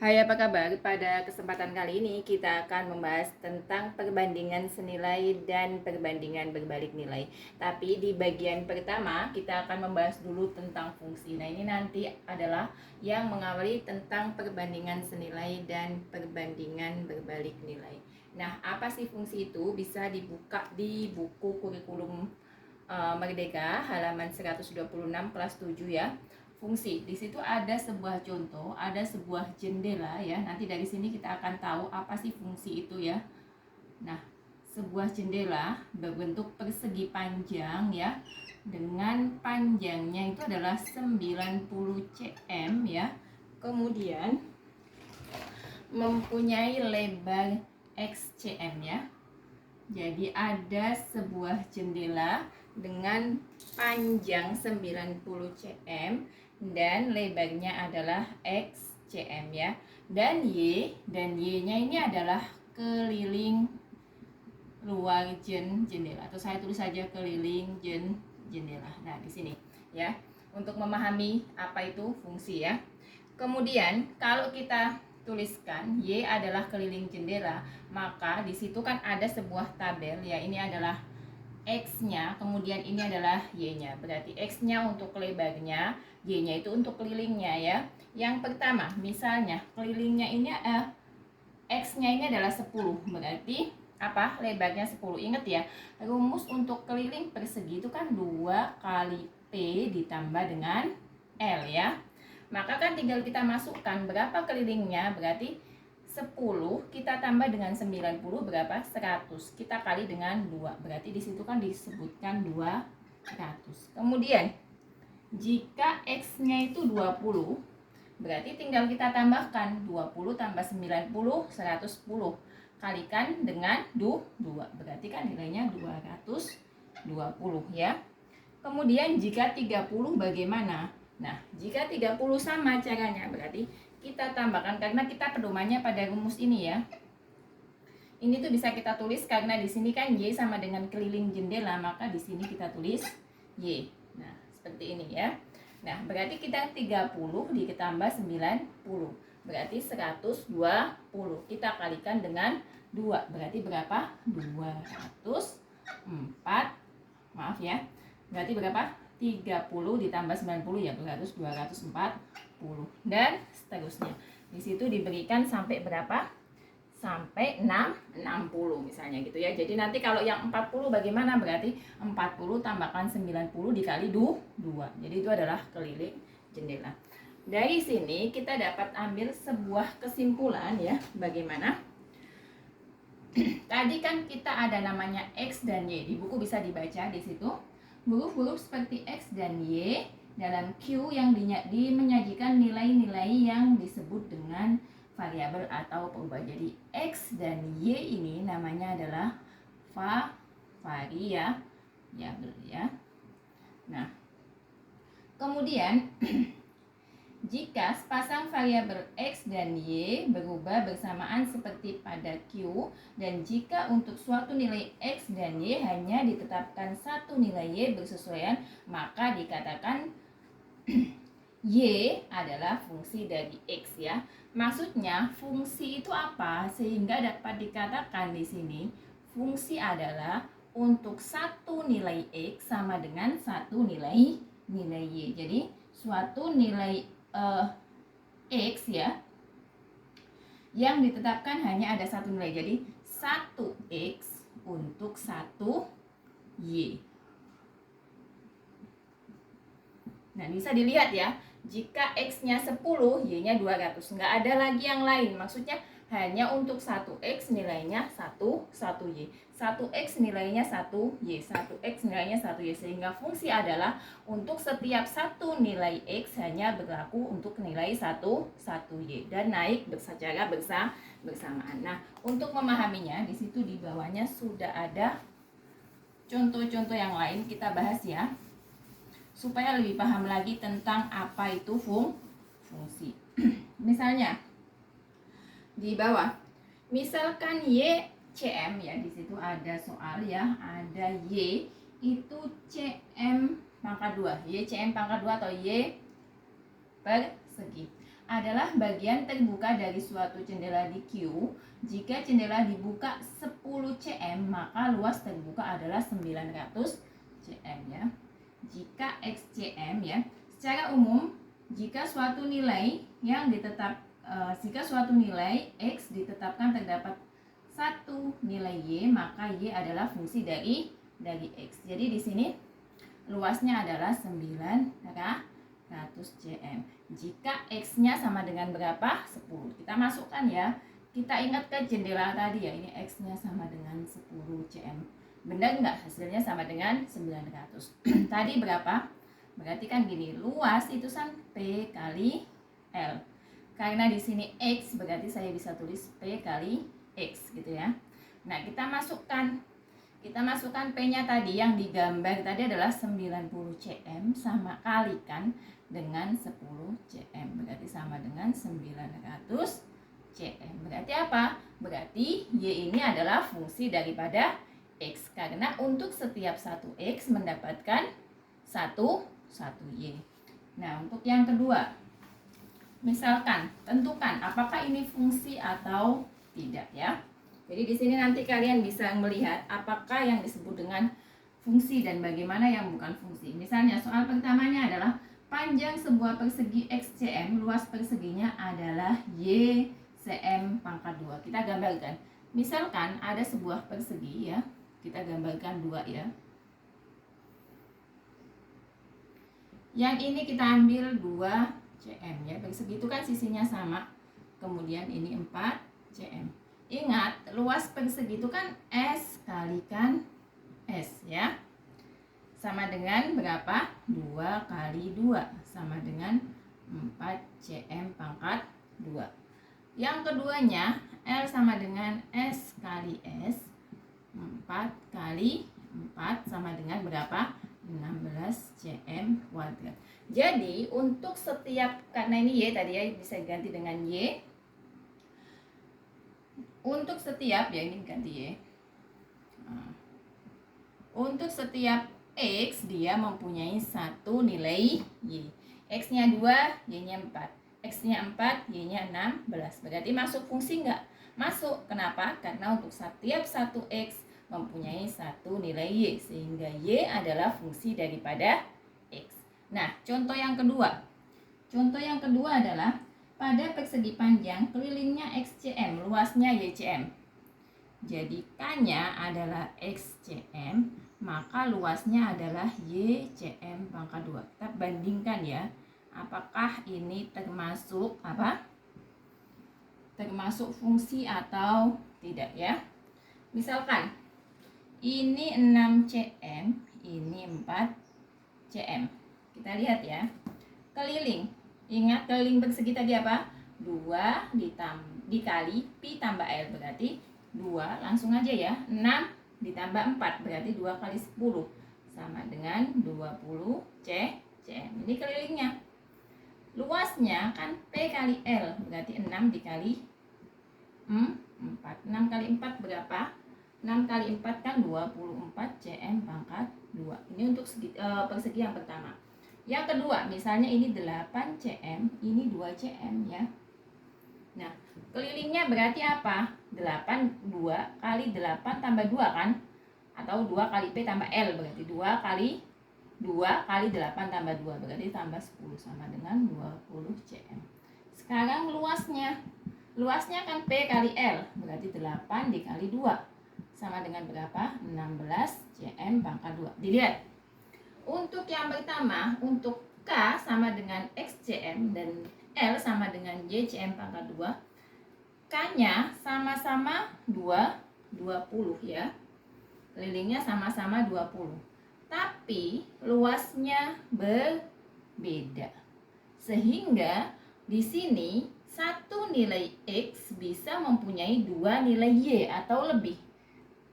Hai, apa kabar? Pada kesempatan kali ini kita akan membahas tentang perbandingan senilai dan perbandingan berbalik nilai. Tapi di bagian pertama kita akan membahas dulu tentang fungsi. Nah, ini nanti adalah yang mengawali tentang perbandingan senilai dan perbandingan berbalik nilai. Nah, apa sih fungsi itu? Bisa dibuka di buku kurikulum Merdeka halaman 126 kelas 7 ya. Fungsi. Di situ ada sebuah contoh, ada sebuah jendela ya. Nanti dari sini kita akan tahu apa sih fungsi itu ya. Nah, sebuah jendela berbentuk persegi panjang ya. Dengan panjangnya itu adalah 90 cm ya. Kemudian mempunyai lebar xcm ya. Jadi ada sebuah jendela dengan panjang 90 cm dan lebarnya adalah x cm ya. Dan y-nya ini adalah keliling luar jendela, atau saya tulis saja keliling jendela. Nah, di sini ya, untuk memahami apa itu fungsi ya. Kemudian kalau kita tuliskan Y adalah keliling jendela, maka di situ kan ada sebuah tabel ya. Ini adalah X-nya, kemudian ini adalah Y-nya. Berarti X-nya untuk lebarnya, Y-nya itu untuk kelilingnya ya. Yang pertama, misalnya kelilingnya ini X-nya ini adalah 10. Berarti apa? Lebarnya 10. Ingat ya, rumus untuk keliling persegi itu kan 2 kali P ditambah dengan L ya. Maka kan tinggal kita masukkan berapa kelilingnya, berarti 10 kita tambah dengan 90 berapa? 100. Kita kali dengan 2. Berarti di situ kan disebutkan 200. Kemudian jika X-nya itu 20, berarti tinggal kita tambahkan 20 tambah 90 110. Kalikan dengan 2. Berarti kan nilainya 220 ya. Kemudian jika 30 bagaimana? Nah, jika 30 sama caranya, berarti kita tambahkan, karena kita pedomannya pada rumus ini ya. Ini tuh bisa kita tulis karena di sini kan Y sama dengan keliling jendela, maka di sini kita tulis Y. Nah, seperti ini ya. Nah, berarti kita 30 ditambah 90. Berarti 120. Kita kalikan dengan 2. Berarti berapa? 204. Maaf ya. Berarti berapa? 30 ditambah 90 ya, berarti 240 dan seterusnya. Di situ diberikan sampai berapa? Sampai 60 misalnya gitu ya. Jadi nanti kalau yang 40 bagaimana? Berarti 40 tambahkan 90 dikali 2. Jadi itu adalah keliling jendela. Dari sini kita dapat ambil sebuah kesimpulan ya. Bagaimana? Tadi kan kita ada namanya X dan Y. Di buku bisa dibaca di situ. Huruf-huruf seperti X dan Y dalam Q yang menyajikan nilai-nilai yang disebut dengan variabel atau perubahan. Jadi X dan Y ini namanya adalah variabel ya. Nah, kemudian jika sepasang variabel X dan Y berubah bersamaan seperti pada Q, dan jika untuk suatu nilai X dan Y hanya ditetapkan satu nilai Y bersesuaian, maka dikatakan Y adalah fungsi dari X ya. Maksudnya fungsi itu apa? Sehingga dapat dikatakan di sini fungsi adalah untuk satu nilai X sama dengan satu nilai Y. Jadi suatu nilai X ya yang ditetapkan hanya ada satu nilai, jadi 1X untuk 1Y. Nah, bisa dilihat ya, jika X-nya 10, Y-nya 200, nggak ada lagi yang lain. Maksudnya hanya untuk 1X nilainya 1Y, 1X nilainya 1Y, 1X nilainya 1Y. Sehingga fungsi adalah untuk setiap satu nilai X hanya berlaku untuk nilai 1Y dan naik secara bersamaan. Nah, untuk memahaminya di situ di bawahnya sudah ada contoh-contoh yang lain, kita bahas ya, supaya lebih paham lagi tentang apa itu fungsi. Misalnya di bawah, misalkan YCM ya, di situ ada soal ya, ada Y itu CM pangkat 2, YCM pangkat 2 atau Y persegi. adalah bagian terbuka dari suatu jendela di Q. Jika jendela dibuka 10 cm, maka luas terbuka adalah 900 cm ya. Jika XCM ya, secara umum jika suatu nilai X ditetapkan terdapat satu nilai Y, maka Y adalah fungsi dari X. Jadi di sini luasnya adalah 900 cm. Jika X-nya sama dengan berapa? 10. Kita masukkan ya. Kita ingat ke jendela tadi ya, ini X-nya sama dengan 10 cm. Benar nggak? Hasilnya sama dengan 900. Tadi berapa? Berarti kan gini, luas itu kan P kali L. Karena di sini X, berarti saya bisa tulis P kali X gitu ya. Nah, kita masukkan P-nya tadi yang digambar tadi adalah 90 cm, sama kalikan dengan 10 cm, berarti sama dengan 900 cm. Berarti apa? Berarti Y ini adalah fungsi daripada X, karena untuk setiap satu X mendapatkan satu Y. Nah, untuk yang kedua, misalkan tentukan apakah ini fungsi atau tidak ya. Jadi di sini nanti kalian bisa melihat apakah yang disebut dengan fungsi dan bagaimana yang bukan fungsi. Misalnya soal pertamanya adalah panjang sebuah persegi XCM, luas perseginya adalah YCM pangkat 2. Kita gambarkan. Misalkan ada sebuah persegi ya. Kita gambarkan 2 ya. Yang ini kita ambil 2 cm ya. Persegi itu kan sisinya sama. Kemudian ini 4 cm. Ingat, luas persegi itu kan S kalikan S ya. Sama dengan berapa? 2 kali 2 sama dengan 4 cm pangkat 2. Yang keduanya L sama dengan S kali S, 4 kali 4 sama dengan berapa? 16 cm kuadrat. Jadi untuk setiap, karena ini Y tadi ya, bisa ganti dengan Y. Untuk setiap, ya ini ganti Y. Untuk setiap X dia mempunyai satu nilai Y. X-nya 2, Y-nya 4. X-nya 4, Y-nya 16. Berarti masuk fungsi enggak? Masuk. Kenapa? Karena untuk setiap satu X mempunyai satu nilai Y, sehingga Y adalah fungsi daripada X. Nah, contoh yang kedua. Contoh yang kedua adalah pada persegi panjang kelilingnya XCM, luasnya YCM. Jadi K-nya adalah XCM, maka luasnya adalah YCM pangkat 2. Kita bandingkan ya. Apakah ini termasuk apa? Termasuk fungsi atau tidak ya? Misalkan ini 6 cm, ini 4 cm. Kita lihat ya. Keliling. Ingat keliling persegi tadi apa? 2 dikali pi tambah L, berarti 2, langsung aja ya. 6 ditambah 4 berarti 2 kali 10 sama dengan 20 cm. Ini kelilingnya. Luasnya kan P kali L, berarti 6 dikali 4. 6 kali 4 berapa? 6 kali 4 kan 24 cm pangkat 2. Ini untuk persegi yang pertama. Yang kedua, misalnya ini 8 cm, ini 2 cm ya. Nah, kelilingnya berarti apa? 8, 2 kali 8 tambah 2 kan? Atau 2 kali P tambah L, berarti 2 kali 8 tambah 2, berarti tambah 10 sama dengan 20 cm. Sekarang luasnya. Luasnya kan P kali L, berarti 8 dikali 2 sama dengan berapa? 16 cm pangkat 2. Dilihat. Untuk yang pertama, untuk K sama dengan XCM dan L sama dengan YCM pangkat 2, K-nya sama-sama 20 ya. Kelilingnya sama-sama 20. Tapi luasnya berbeda. Sehingga di sini satu nilai X bisa mempunyai 2 nilai Y atau lebih.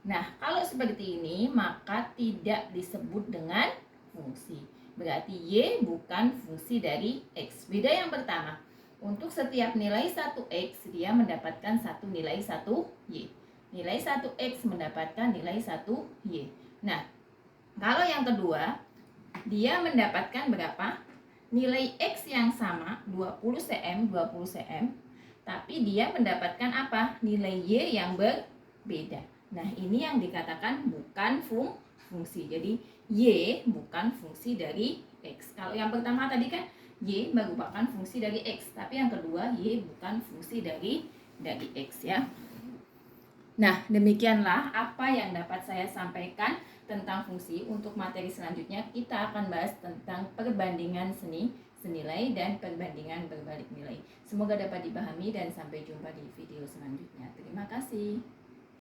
Nah, kalau seperti ini maka tidak disebut dengan fungsi. Berarti Y bukan fungsi dari X. Beda yang pertama. Untuk setiap nilai 1X dia mendapatkan satu nilai 1Y. Nilai 1X mendapatkan nilai 1Y. Nah, kalau yang kedua dia mendapatkan berapa? nilai X yang sama 20 cm, 20 cm, tapi dia mendapatkan apa? Nilai Y yang berbeda. Nah, ini yang dikatakan bukan fungsi. Jadi Y bukan fungsi dari X. Kalau yang pertama tadi kan Y merupakan fungsi dari X, tapi yang kedua Y bukan fungsi dari X ya. Nah, demikianlah apa yang dapat saya sampaikan tentang fungsi. Untuk materi selanjutnya kita akan bahas tentang perbandingan senilai dan perbandingan berbalik nilai. Semoga dapat dipahami dan sampai jumpa di video selanjutnya. Terima kasih.